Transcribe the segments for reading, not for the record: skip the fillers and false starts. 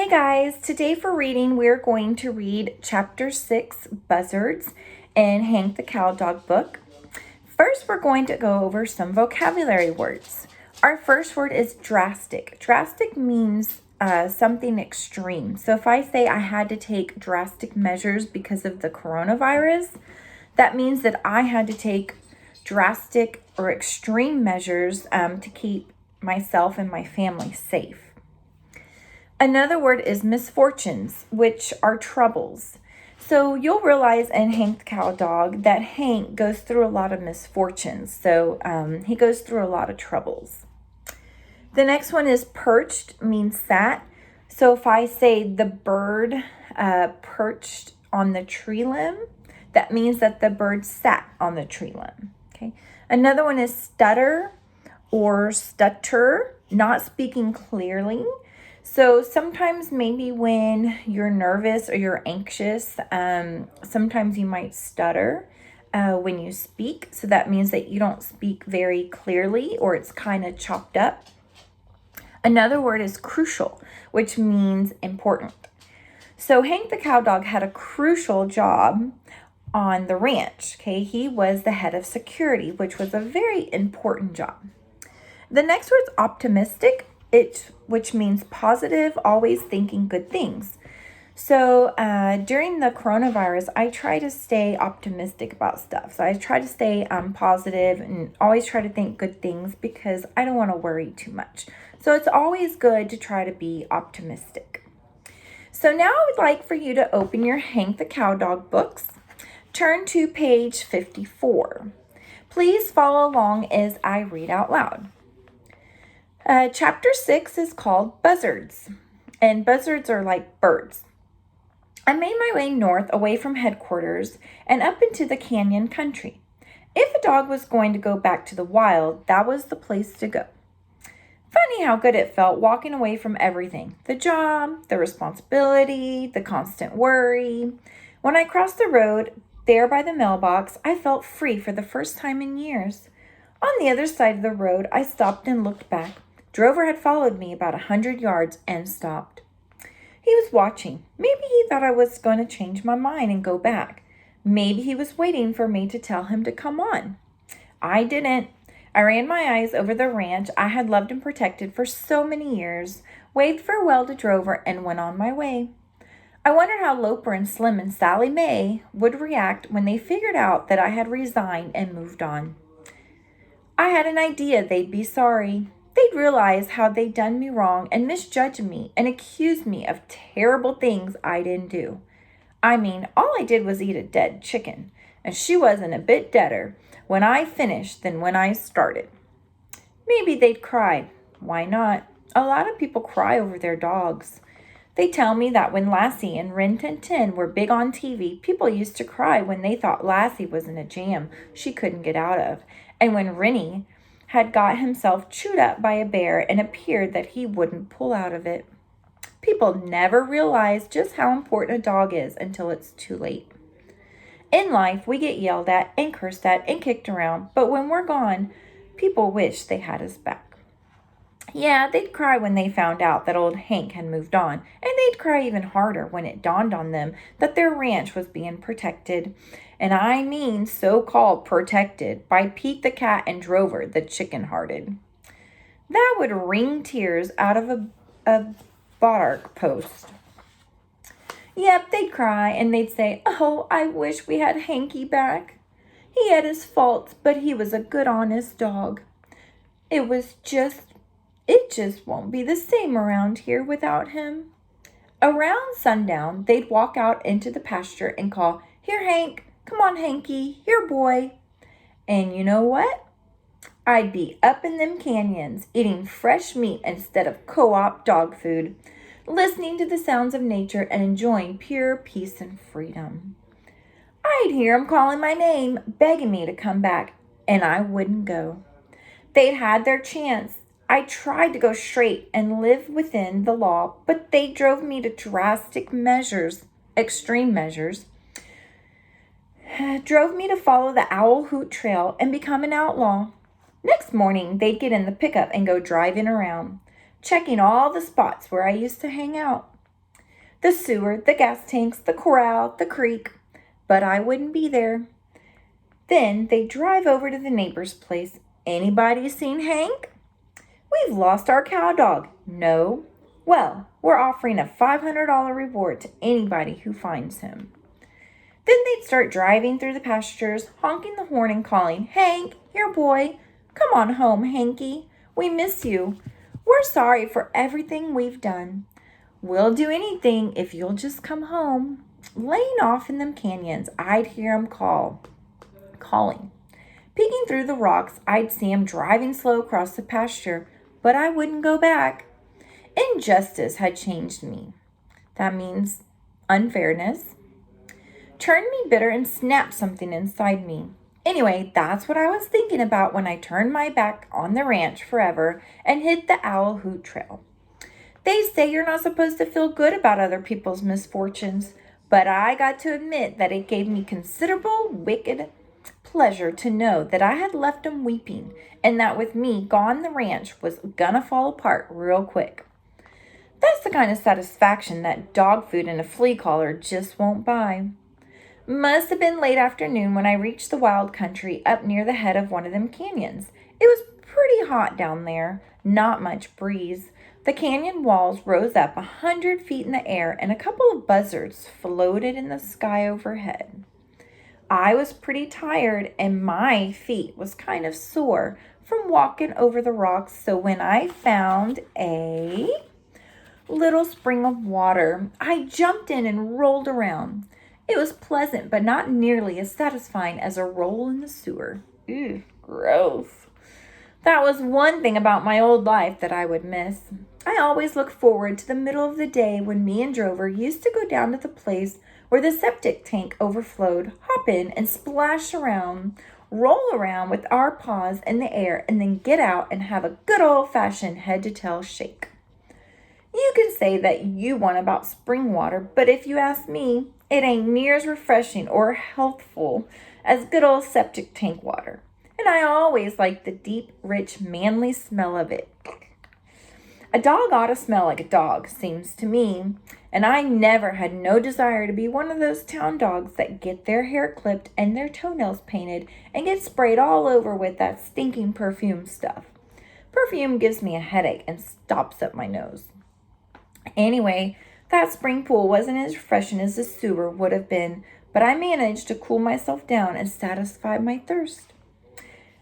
Hey guys, today for reading, we're going to read Chapter 6, Buzzards, in Hank the Cow Dog book. First, we're going to go over some vocabulary words. Our first word is drastic. Drastic means something extreme. So if I say I had to take drastic measures because of the coronavirus, that means that I had to take drastic or extreme measures to keep myself and my family safe. Another word is misfortunes, which are troubles. So you'll realize in Hank the Cow Dog that Hank goes through a lot of misfortunes. So he goes through a lot of troubles. The next one is perched, means sat. So if I say the bird perched on the tree limb, that means that the bird sat on the tree limb. Okay. Another one is stutter or stutter, not speaking clearly. So sometimes maybe when you're nervous or you're anxious, sometimes you might stutter when you speak. So that means that you don't speak very clearly or it's kind of chopped up. Another word is crucial, which means important. So Hank the Cow Dog had a crucial job on the ranch. Okay, he was the head of security, which was a very important job. The next word is optimistic, which means positive, always thinking good things. So during the coronavirus, I try to stay optimistic about stuff. So I try to stay positive and always try to think good things because I don't want to worry too much. So it's always good to try to be optimistic. So now I would like for you to open your Hank the Cow Dog books. Turn to page 54. Please follow along as I read out loud. Chapter 6 is called Buzzards, and buzzards are like birds. I made my way north away from headquarters and up into the canyon country. If a dog was going to go back to the wild, that was the place to go. Funny how good it felt walking away from everything, the job, the responsibility, the constant worry. When I crossed the road there by the mailbox, I felt free for the first time in years. On the other side of the road, I stopped and looked back. Drover had followed me about 100 yards and stopped. He was watching. Maybe he thought I was going to change my mind and go back. Maybe he was waiting for me to tell him to come on. I didn't. I ran my eyes over the ranch I had loved and protected for so many years, waved farewell to Drover, and went on my way. I wondered how Loper and Slim and Sally Mae would react when they figured out that I had resigned and moved on. I had an idea they'd be sorry. They'd realize how they'd done me wrong and misjudged me and accused me of terrible things I didn't do. I mean, all I did was eat a dead chicken, and she wasn't a bit deader when I finished than when I started. Maybe they'd cry. Why not? A lot of people cry over their dogs. They tell me that when Lassie and Rin Tin Tin were big on TV, people used to cry when they thought Lassie was in a jam she couldn't get out of, and when Rennie had got himself chewed up by a bear and appeared that he wouldn't pull out of it. People never realize just how important a dog is until it's too late. In life, we get yelled at and cursed at and kicked around, but when we're gone, people wish they had us back. Yeah, they'd cry when they found out that old Hank had moved on, and they'd cry even harder when it dawned on them that their ranch was being protected, and I mean so-called protected, by Pete the cat and Drover the chicken-hearted. That would wring tears out of a bark post. Yep, they'd cry and they'd say, "Oh, I wish we had Hanky back. He had his faults, but he was a good, honest dog. It just won't be the same around here without him." Around sundown, they'd walk out into the pasture and call, "Here, Hank. Come on, Hanky. Here, boy." And you know what? I'd be up in them canyons, eating fresh meat instead of co-op dog food, listening to the sounds of nature and enjoying pure peace and freedom. I'd hear 'em calling my name, begging me to come back, and I wouldn't go. They'd had their chance. I tried to go straight and live within the law, but they drove me to drastic measures, extreme measures, drove me to follow the Owl Hoot Trail and become an outlaw. Next morning, they'd get in the pickup and go driving around, checking all the spots where I used to hang out. the sewer, the gas tanks, the corral, the creek, but I wouldn't be there. Then they drive over to the neighbor's place. Anybody seen Hank? We've lost our cow dog. No. Well, we're offering a $500 reward to anybody who finds him. Then they'd start driving through the pastures, honking the horn and calling, Hank, here boy, come on home, Hanky. We miss you. We're sorry for everything we've done. We'll do anything if you'll just come home. Laying off in them canyons, I'd hear 'em calling. Peeking through the rocks, I'd see 'em driving slow across the pasture, but I wouldn't go back. Injustice had changed me. That means unfairness. Turned me bitter and snapped something inside me. Anyway, that's what I was thinking about when I turned my back on the ranch forever and hit the Owl Hoot Trail. They say you're not supposed to feel good about other people's misfortunes, but I got to admit that it gave me considerable wicked pleasure to know that I had left them weeping and that with me gone the ranch was gonna fall apart real quick. That's the kind of satisfaction that dog food and a flea collar just won't buy. Must have been late afternoon when I reached the wild country up near the head of one of them canyons. It was pretty hot down there, not much breeze. The canyon walls rose up 100 feet in the air and a couple of buzzards floated in the sky overhead. I was pretty tired and my feet was kind of sore from walking over the rocks, so when I found a little spring of water, I jumped in and rolled around. It was pleasant, but not nearly as satisfying as a roll in the sewer. Ew, gross. That was one thing about my old life that I would miss. I always looked forward to the middle of the day when me and Drover used to go down to the place where the septic tank overflowed, hop in and splash around, roll around with our paws in the air, and then get out and have a good old-fashioned head-to-tail shake. You can say that you want about spring water, but if you ask me, it ain't near as refreshing or healthful as good old septic tank water. And I always like the deep, rich, manly smell of it. A dog ought to smell like a dog, seems to me, and I never had no desire to be one of those town dogs that get their hair clipped and their toenails painted and get sprayed all over with that stinking perfume stuff. Perfume gives me a headache and stops up my nose. Anyway, that spring pool wasn't as refreshing as the sewer would have been, but I managed to cool myself down and satisfy my thirst.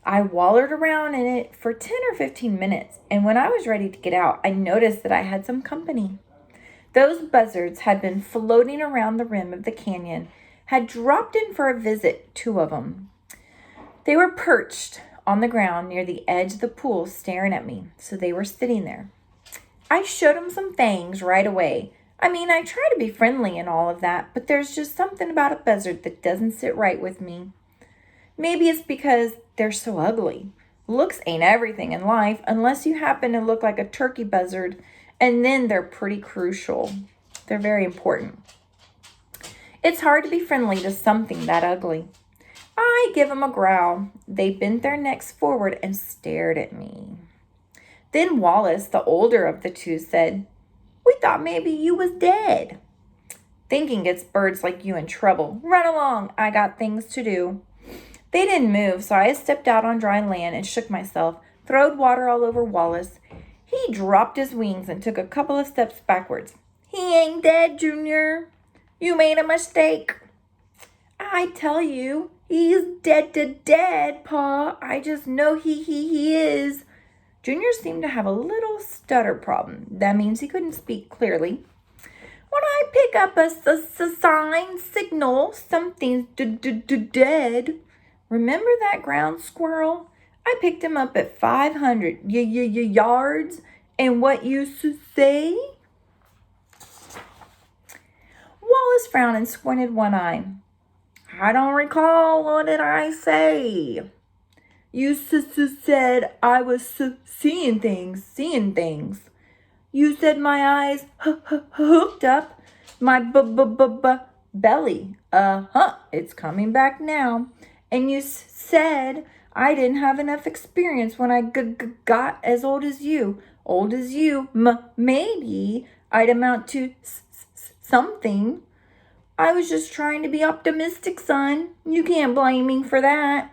I wallowed around in it for 10 or 15 minutes, and when I was ready to get out, I noticed that I had some company. Those buzzards had been floating around the rim of the canyon, had dropped in for a visit, 2 of them. They were perched on the ground near the edge of the pool staring at me, so they were sitting there. I showed them some fangs right away. I try to be friendly and all of that, but there's just something about a buzzard that doesn't sit right with me. Maybe it's because they're so ugly. Looks ain't everything in life unless you happen to look like a turkey buzzard, and then they're pretty crucial. They're very important. It's hard to be friendly to something that ugly. I give them a growl. They bent their necks forward and stared at me. Then Wallace, the older of the 2, said, "We thought maybe you was dead." "Thinking gets birds like you in trouble. Run along, I got things to do." They didn't move, so I stepped out on dry land and shook myself, throwed water all over Wallace. He dropped his wings and took a couple of steps backwards. "He ain't dead, Junior. You made a mistake." "I tell you, he's dead, Pa. I just know he is." Junior seemed to have a little stutter problem. That means he couldn't speak clearly. "When I pick up a sign, signal, something's dead. Remember that ground squirrel? I picked him up at 500 yards, and what you say?" Wallace frowned and squinted one eye. "I don't recall. What did I say?" "You said I was seeing things. You said my eyes hooked up my belly. It's coming back now. And you said I didn't have enough experience when I got as old as you. Maybe I'd amount to something. I was just trying to be optimistic, son. You can't blame me for that.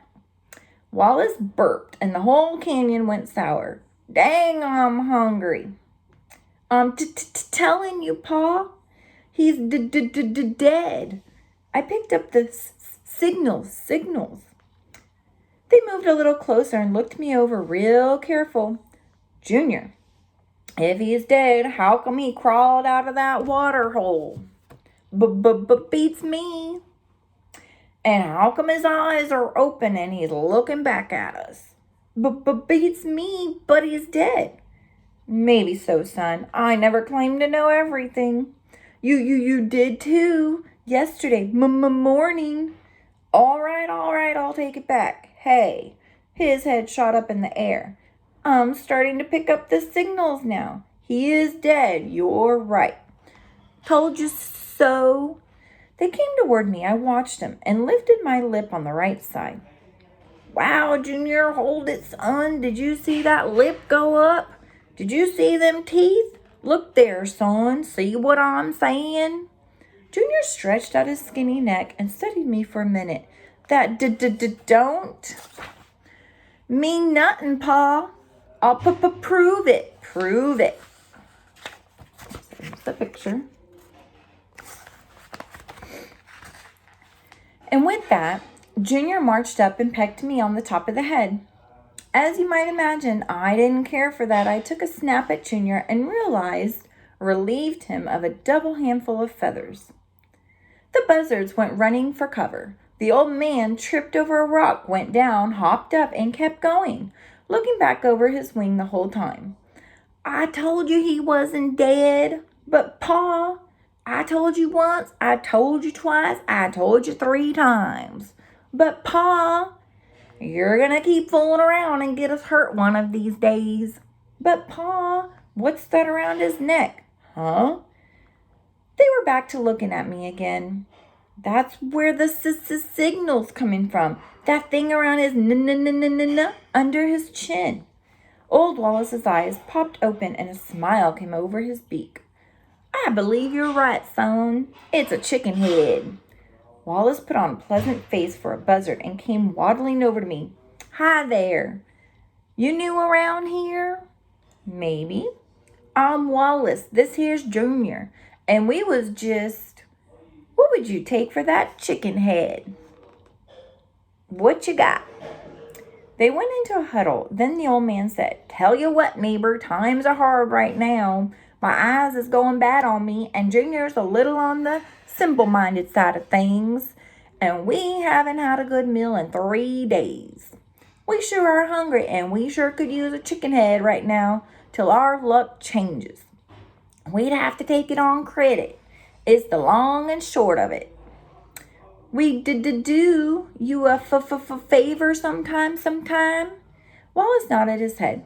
Wallace burped and the whole canyon went sour. Dang, I'm hungry. I'm telling you, Pa. He's dead. I picked up the signals. They moved a little closer and looked me over real careful. Junior, if he's dead, how come he crawled out of that water hole? Beats me. And how come his eyes are open and he's looking back at us? Beats me, but he's dead. Maybe so, son. I never claimed to know everything. You did too. Yesterday, morning. All right, I'll take it back. Hey, his head shot up in the air. I'm starting to pick up the signals now. He is dead. You're right. Told you so. They came toward me. I watched them and lifted my lip on the right side. Wow, Junior, hold it, son. Did you see that lip go up? Did you see them teeth? Look there, son. See what I'm saying? Junior stretched out his skinny neck and studied me for a minute. That don't mean nothing, Pa. I'll prove it. Prove it. There's the picture. And with that, Junior marched up and pecked me on the top of the head. As you might imagine, I didn't care for that. I took a snap at Junior and relieved him of a double handful of feathers. The buzzards went running for cover. The old man tripped over a rock, went down, hopped up, and kept going, looking back over his wing the whole time. I told you he wasn't dead, but Pa, I told you once, I told you twice, I told you 3 times. But Pa, you're gonna keep fooling around and get us hurt one of these days. But Pa, what's that around his neck? Huh? They were back to looking at me again. That's where the signal's coming from. That thing around his under his chin. Old Wallace's eyes popped open and a smile came over his beak. I believe you're right, son. It's a chicken head. Wallace put on a pleasant face for a buzzard and came waddling over to me. Hi there. You new around here? Maybe. I'm Wallace. This here's Junior. And we was just... What would you take for that chicken head? What you got? They went into a huddle. Then the old man said, Tell you what, neighbor, times are hard right now. My eyes is going bad on me, and Junior's a little on the simple-minded side of things. And we haven't had a good meal in 3 days. We sure are hungry, and we sure could use a chicken head right now till our luck changes. We'd have to take it on credit. It's the long and short of it. We do you a favor sometime? Wallace nodded his head.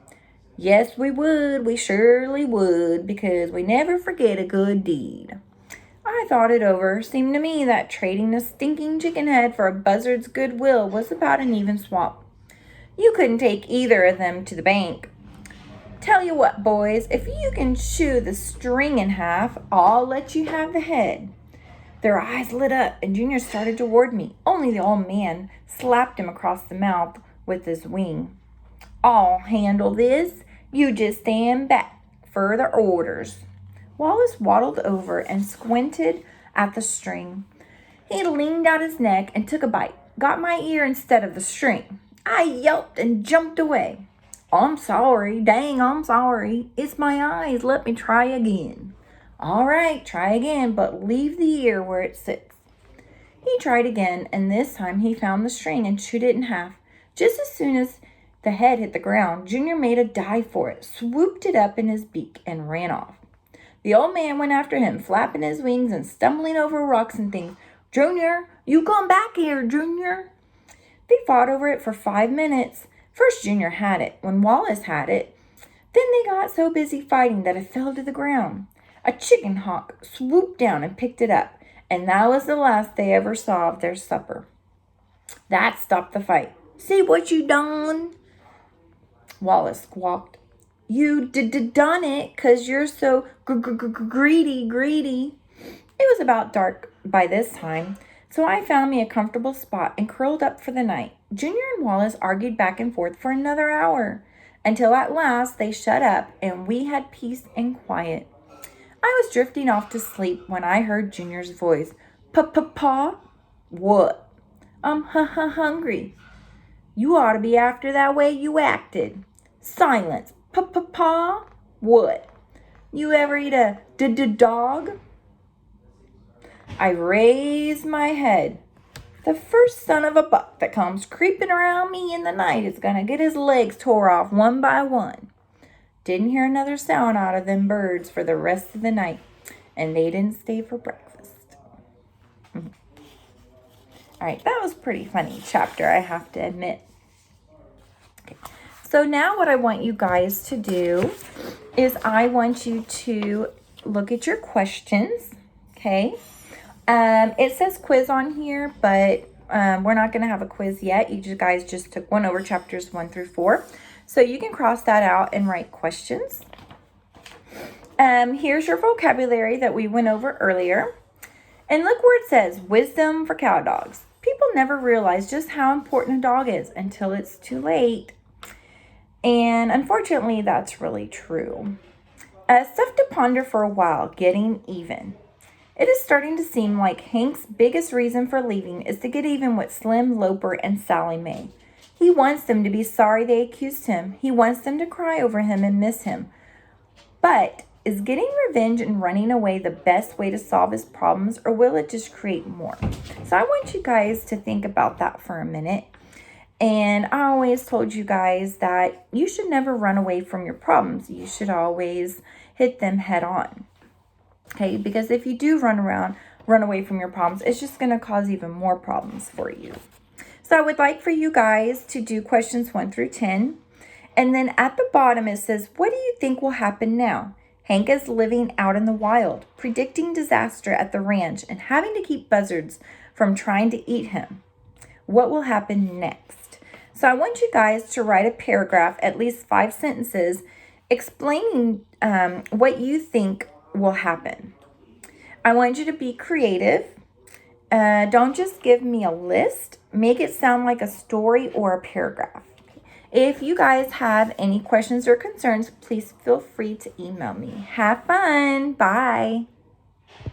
Yes, we would. We surely would, because we never forget a good deed. I thought it over. Seemed to me that trading a stinking chicken head for a buzzard's goodwill was about an even swap. You couldn't take either of them to the bank. Tell you what, boys, if you can chew the string in half, I'll let you have the head. Their eyes lit up, and Junior started toward me. Only the old man slapped him across the mouth with his wing. I'll handle this. You just stand back. Further orders. Wallace waddled over and squinted at the string. He leaned out his neck and took a bite. Got my ear instead of the string. I yelped and jumped away. I'm sorry. Dang, I'm sorry. It's my eyes. Let me try again. All right, try again, but leave the ear where it sits. He tried again, and this time he found the string and chewed it in half. Just as soon as the head hit the ground, Junior made a dive for it, swooped it up in his beak, and ran off. The old man went after him, flapping his wings and stumbling over rocks and things. Junior, you come back here, Junior. They fought over it for 5 minutes. First Junior had it. When Wallace had it, then they got so busy fighting that it fell to the ground. A chicken hawk swooped down and picked it up, and that was the last they ever saw of their supper. That stopped the fight. See what you done? Wallace squawked. You done it 'cause you're so greedy. It was about dark by this time, so I found me a comfortable spot and curled up for the night. Junior and Wallace argued back and forth for another hour, until at last they shut up and we had peace and quiet. I was drifting off to sleep when I heard Junior's voice. Pa? What? I'm hungry. You ought to be after that way you acted. Silence. Pa? What? You ever eat a dog? I raised my head. The first son of a buck that comes creeping around me in the night is going to get his legs tore off one by one. Didn't hear another sound out of them birds for the rest of the night, and they didn't stay for breakfast. All right, that was a pretty funny chapter, I have to admit. Okay. So now what I want you guys to do is I want you to look at your questions, okay? It says quiz on here, but we're not going to have a quiz yet. You guys just took one over chapters 1 through 4. So you can cross that out and write questions. Here's your vocabulary that we went over earlier. And look where it says wisdom for cow dogs. People never realize just how important a dog is until it's too late. And unfortunately, that's really true. Stuff to ponder for a while, getting even. It is starting to seem like Hank's biggest reason for leaving is to get even with Slim, Loper, and Sally Mae. He wants them to be sorry they accused him. He wants them to cry over him and miss him. But is getting revenge and running away the best way to solve his problems, or will it just create more? So I want you guys to think about that for a minute. And I always told you guys that you should never run away from your problems. You should always hit them head on. Okay, because if you do run away from your problems, it's just going to cause even more problems for you. So I would like for you guys to do questions 1 through 10. And then at the bottom it says, what do you think will happen now? Hank is living out in the wild, predicting disaster at the ranch and having to keep buzzards from trying to eat him. What will happen next? So I want you guys to write a paragraph, at least 5 sentences, explaining what you think will happen. I want you to be creative. Don't just give me a list. Make it sound like a story or a paragraph. If you guys have any questions or concerns, please feel free to email me. Have fun. Bye.